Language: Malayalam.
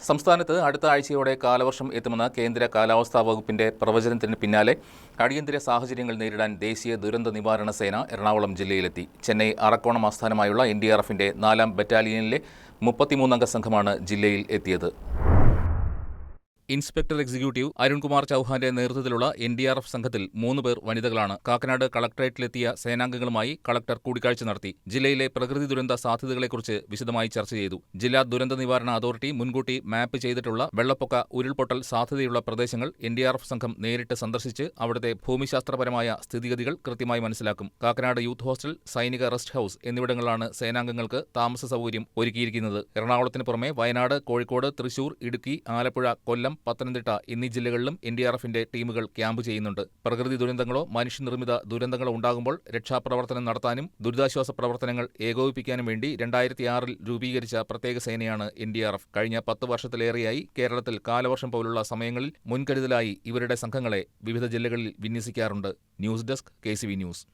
സംസ്ഥാനത്ത് അടുത്ത ആഴ്ചയോടെ കാലവർഷം എത്തുമെന്ന കേന്ദ്ര കാലാവസ്ഥാ വകുപ്പിന്റെ പ്രവചനത്തിന് പിന്നാലെ അടിയന്തര സാഹചര്യങ്ങൾ നേരിടാൻ ദേശീയ ദുരന്ത നിവാരണ സേന എറണാകുളം ജില്ലയിലെത്തി. ചെന്നൈ അറക്കോണം ആസ്ഥാനമായുള്ള NDRFന്റെ 4-ാം ബറ്റാലിയനിലെ 33-അംഗ സംഘമാണ് ജില്ലയിൽ എത്തിയത്. ഇൻസ്പെക്ടർ എക്സിക്യൂട്ടീവ് അരുൺകുമാർ ചൌഹാന്റെ നേതൃത്വത്തിലുള്ള NDRF സംഘത്തിൽ 3 പേർ വനിതകളാണ്. കാക്കനാട് കളക്ടറേറ്റിലെത്തിയ സേനാംഗങ്ങളുമായി കളക്ടർ കൂടിക്കാഴ്ച നടത്തി. ജില്ലയിലെ പ്രകൃതി ദുരന്ത സാധ്യതകളെക്കുറിച്ച് വിശദമായി ചർച്ച ചെയ്തു. ജില്ലാ ദുരന്ത നിവാരണ അതോറിറ്റി മുൻകൂട്ടി മാപ്പ് ചെയ്തിട്ടുള്ള വെള്ളപ്പൊക്ക, ഉരുൾപൊട്ടൽ സാധ്യതയുള്ള പ്രദേശങ്ങൾ NDRF സംഘം നേരിട്ട് സന്ദർശിച്ച് അവിടുത്തെ ഭൂമിശാസ്ത്രപരമായ സ്ഥിതിഗതികൾ കൃത്യമായി മനസ്സിലാക്കും. കാക്കനാട് യൂത്ത് ഹോസ്റ്റൽ, സൈനിക റെസ്റ്റ് ഹൌസ് എന്നിവിടങ്ങളിലാണ് സേനാംഗങ്ങൾക്ക് താമസ സൗകര്യം ഒരുക്കിയിരിക്കുന്നത്. എറണാകുളത്തിന് പുറമെ വയനാട്, കോഴിക്കോട്, തൃശൂർ, ഇടുക്കി, ആലപ്പുഴ, കൊല്ലം, പത്തനംതിട്ട എന്നീ ജില്ലകളിലും NDRFന്റെ ടീമുകൾ ക്യാമ്പ് ചെയ്യുന്നുണ്ട്. പ്രകൃതി ദുരന്തങ്ങളോ മനുഷ്യനിർമ്മിത ദുരന്തങ്ങളോ ഉണ്ടാകുമ്പോൾ രക്ഷാപ്രവർത്തനം നടത്താനും ദുരിതാശ്വാസ പ്രവർത്തനങ്ങൾ ഏകോപിപ്പിക്കാനും വേണ്ടി 2006-ൽ രൂപീകരിച്ച പ്രത്യേക സേനയാണ് NDRF. കഴിഞ്ഞ 10 വർഷത്തിലേറെയായി കേരളത്തിൽ കാലവർഷം പോലുള്ള സമയങ്ങളിൽ മുൻകരുതലായി ഇവരുടെ സംഘങ്ങളെ വിവിധ ജില്ലകളിൽ വിന്യസിക്കാറുണ്ട്. News desk KCV news.